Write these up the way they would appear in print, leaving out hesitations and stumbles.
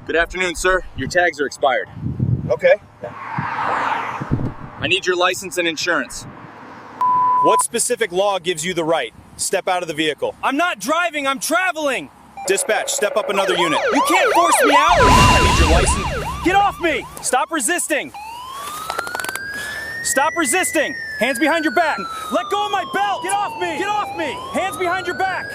Good afternoon, sir. Your tags are expired. Okay. I need your license and insurance. What specific law gives you the right? Step out of the vehicle. I'm not driving, I'm traveling! Dispatch, step up another unit. You can't force me out! I need your license. Get off me! Stop resisting! Stop resisting! Hands behind your back! Let go of my belt! Get off me! Get off me! Hands behind your back!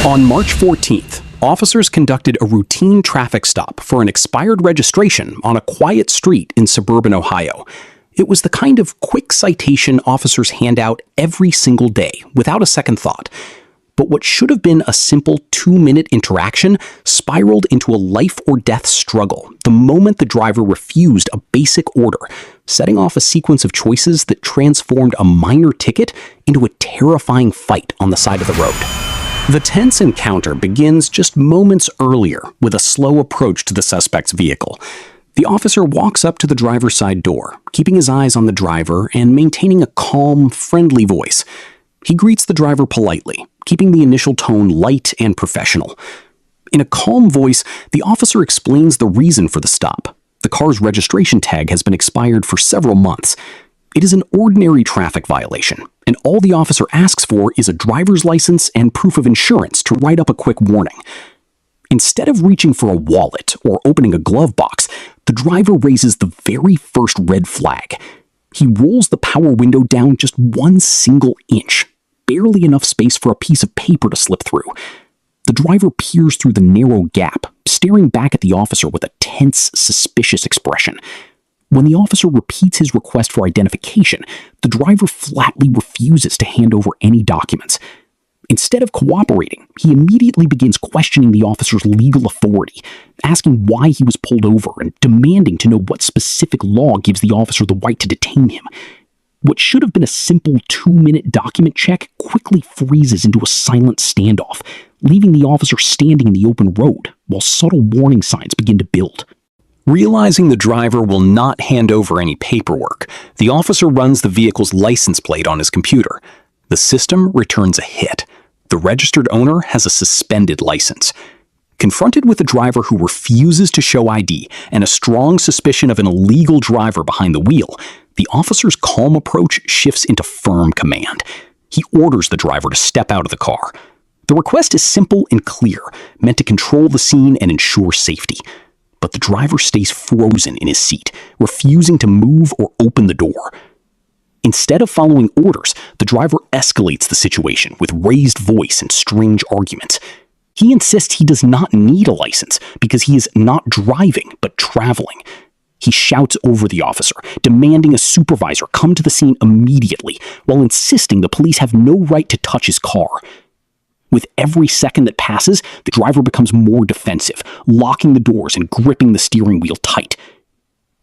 On March 14th, officers conducted a routine traffic stop for an expired registration on a quiet street in suburban Ohio. It was the kind of quick citation officers hand out every single day, without a second thought. But what should have been a simple 2-minute interaction spiraled into a life-or-death struggle the moment the driver refused a basic order, setting off a sequence of choices that transformed a minor ticket into a terrifying fight on the side of the road. The tense encounter begins just moments earlier with a slow approach to the suspect's vehicle. The officer walks up to the driver's side door, keeping his eyes on the driver and maintaining a calm, friendly voice. He greets the driver politely, keeping the initial tone light and professional. In a calm voice, the officer explains the reason for the stop. The car's registration tag has been expired for several months. It is an ordinary traffic violation, and all the officer asks for is a driver's license and proof of insurance to write up a quick warning. Instead of reaching for a wallet or opening a glove box, the driver raises the very first red flag. He rolls the power window down just 1 single inch, barely enough space for a piece of paper to slip through. The driver peers through the narrow gap, staring back at the officer with a tense, suspicious expression. When the officer repeats his request for identification, the driver flatly refuses to hand over any documents. Instead of cooperating, he immediately begins questioning the officer's legal authority, asking why he was pulled over and demanding to know what specific law gives the officer the right to detain him. What should have been a simple 2-minute document check quickly freezes into a silent standoff, leaving the officer standing in the open road while subtle warning signs begin to build. Realizing the driver will not hand over any paperwork, the officer runs the vehicle's license plate on his computer. The system returns a hit. The registered owner has a suspended license. Confronted with a driver who refuses to show ID and a strong suspicion of an illegal driver behind the wheel, the officer's calm approach shifts into firm command. He orders the driver to step out of the car. The request is simple and clear, meant to control the scene and ensure safety. But the driver stays frozen in his seat, refusing to move or open the door. Instead of following orders, the driver escalates the situation with raised voice and strange arguments. He insists he does not need a license because he is not driving but traveling. He shouts over the officer, demanding a supervisor come to the scene immediately, while insisting the police have no right to touch his car. With every second that passes, the driver becomes more defensive, locking the doors and gripping the steering wheel tight.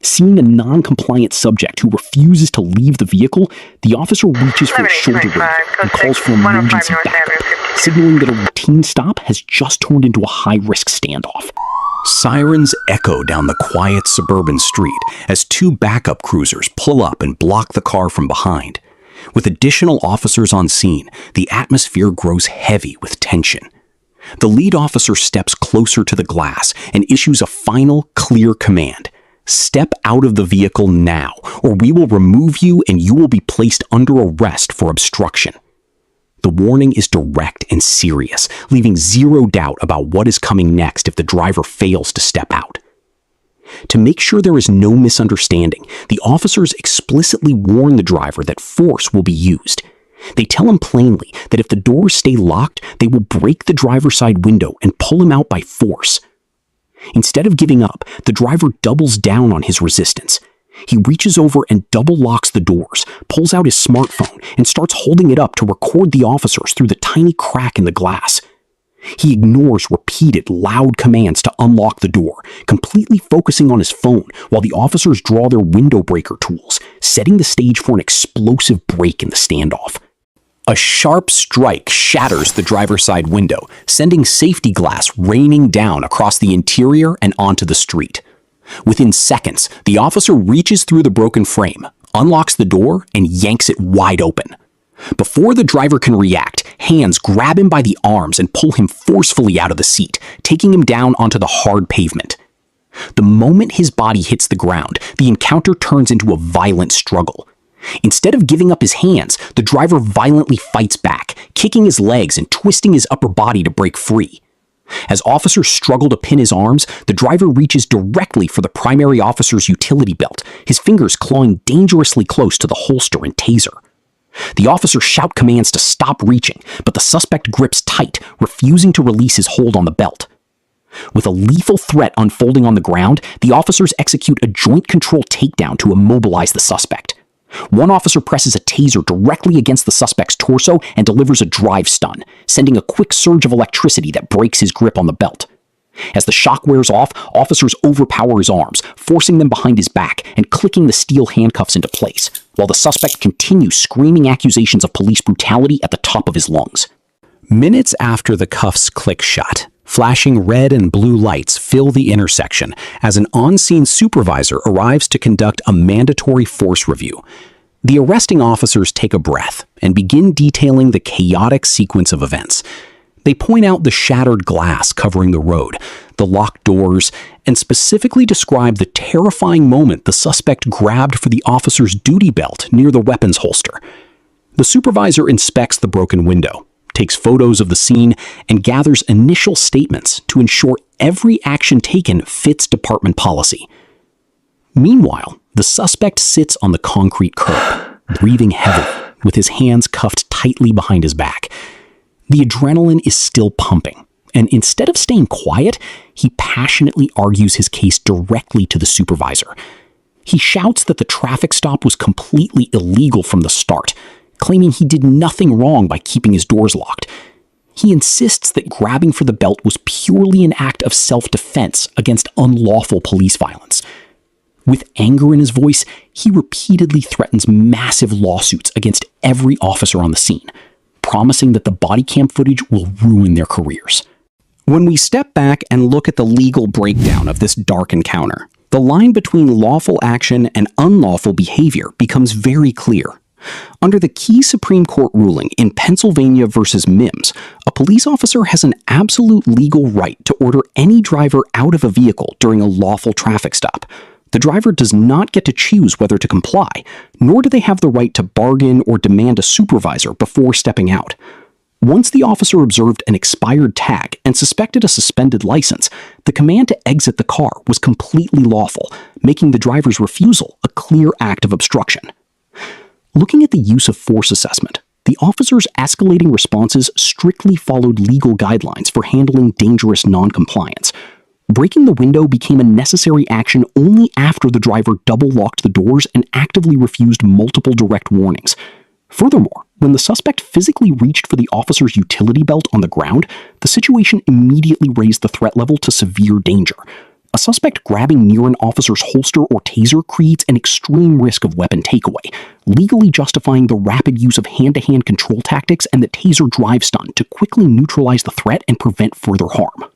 Seeing a non-compliant subject who refuses to leave the vehicle, the officer reaches for a shoulder blade and calls for emergency backup, signaling that a routine stop has just turned into a high-risk standoff. Sirens echo down the quiet suburban street as 2 backup cruisers pull up and block the car from behind. With additional officers on scene, the atmosphere grows heavy with tension. The lead officer steps closer to the glass and issues a final, clear command. Step out of the vehicle now, or we will remove you and you will be placed under arrest for obstruction. The warning is direct and serious, leaving zero doubt about what is coming next if the driver fails to step out. To make sure there is no misunderstanding, the officers explicitly warn the driver that force will be used. They tell him plainly that if the doors stay locked, they will break the driver's side window and pull him out by force. Instead of giving up, the driver doubles down on his resistance. He reaches over and double locks the doors, pulls out his smartphone, and starts holding it up to record the officers through the tiny crack in the glass. He ignores repeated, loud commands to unlock the door, completely focusing on his phone while the officers draw their window breaker tools, setting the stage for an explosive break in the standoff. A sharp strike shatters the driver's side window, sending safety glass raining down across the interior and onto the street. Within seconds, the officer reaches through the broken frame, unlocks the door, and yanks it wide open. Before the driver can react, hands grab him by the arms and pull him forcefully out of the seat, taking him down onto the hard pavement. The moment his body hits the ground, the encounter turns into a violent struggle. Instead of giving up his hands, the driver violently fights back, kicking his legs and twisting his upper body to break free. As officers struggle to pin his arms, the driver reaches directly for the primary officer's utility belt, his fingers clawing dangerously close to the holster and taser. The officers shout commands to stop reaching, but the suspect grips tight, refusing to release his hold on the belt. With a lethal threat unfolding on the ground, the officers execute a joint control takedown to immobilize the suspect. One officer presses a taser directly against the suspect's torso and delivers a drive stun, sending a quick surge of electricity that breaks his grip on the belt. As the shock wears off, officers overpower his arms, forcing them behind his back and clicking the steel handcuffs into place, while the suspect continues screaming accusations of police brutality at the top of his lungs. Minutes after the cuffs click shut, flashing red and blue lights fill the intersection as an on-scene supervisor arrives to conduct a mandatory force review. The arresting officers take a breath and begin detailing the chaotic sequence of events. They point out the shattered glass covering the road, the locked doors, and specifically describe the terrifying moment the suspect grabbed for the officer's duty belt near the weapons holster. The supervisor inspects the broken window, takes photos of the scene, and gathers initial statements to ensure every action taken fits department policy. Meanwhile, the suspect sits on the concrete curb, breathing heavily, with his hands cuffed tightly behind his back. The adrenaline is still pumping, and instead of staying quiet, he passionately argues his case directly to the supervisor. He shouts that the traffic stop was completely illegal from the start, claiming he did nothing wrong by keeping his doors locked. He insists that grabbing for the belt was purely an act of self-defense against unlawful police violence. With anger in his voice, he repeatedly threatens massive lawsuits against every officer on the scene, promising that the Bodycam footage will ruin their careers. When we step back and look at the legal breakdown of this dark encounter, the line between lawful action and unlawful behavior becomes very clear. Under the key Supreme Court ruling in Pennsylvania versus Mims, a police officer has an absolute legal right to order any driver out of a vehicle during a lawful traffic stop. The driver does not get to choose whether to comply, nor do they have the right to bargain or demand a supervisor before stepping out. Once the officer observed an expired tag and suspected a suspended license, the command to exit the car was completely lawful, making the driver's refusal a clear act of obstruction. Looking at the use of force assessment, the officer's escalating responses strictly followed legal guidelines for handling dangerous non-compliance. Breaking the window became a necessary action only after the driver double-locked the doors and actively refused multiple direct warnings. Furthermore, when the suspect physically reached for the officer's utility belt on the ground, the situation immediately raised the threat level to severe danger. A suspect grabbing near an officer's holster or taser creates an extreme risk of weapon takeaway, legally justifying the rapid use of hand-to-hand control tactics and the taser drive stun to quickly neutralize the threat and prevent further harm.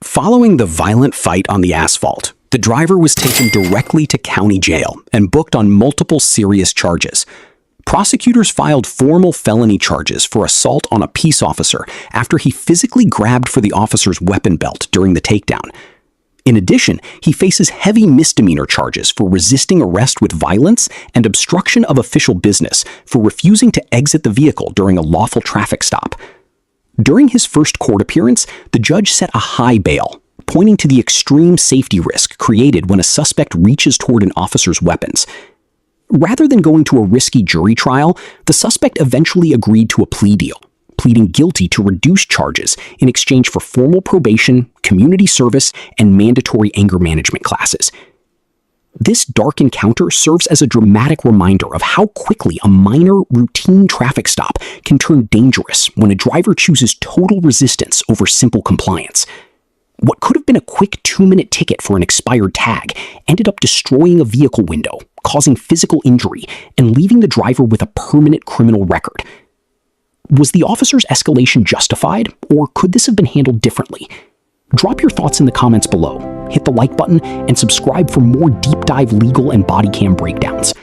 Following the violent fight on the asphalt, the driver was taken directly to county jail and booked on multiple serious charges. Prosecutors filed formal felony charges for assault on a peace officer after he physically grabbed for the officer's weapon belt during the takedown. In addition, he faces heavy misdemeanor charges for resisting arrest with violence and obstruction of official business for refusing to exit the vehicle during a lawful traffic stop. During his first court appearance, the judge set a high bail, pointing to the extreme safety risk created when a suspect reaches toward an officer's weapons. Rather than going to a risky jury trial, the suspect eventually agreed to a plea deal, pleading guilty to reduced charges in exchange for formal probation, community service, and mandatory anger management classes. This dark encounter serves as a dramatic reminder of how quickly a minor, routine traffic stop can turn dangerous when a driver chooses total resistance over simple compliance. What could have been a quick 2-minute ticket for an expired tag ended up destroying a vehicle window, causing physical injury, and leaving the driver with a permanent criminal record. Was the officer's escalation justified, or could this have been handled differently? Drop your thoughts in the comments below, hit the like button, and subscribe for more deep dive legal and body cam breakdowns.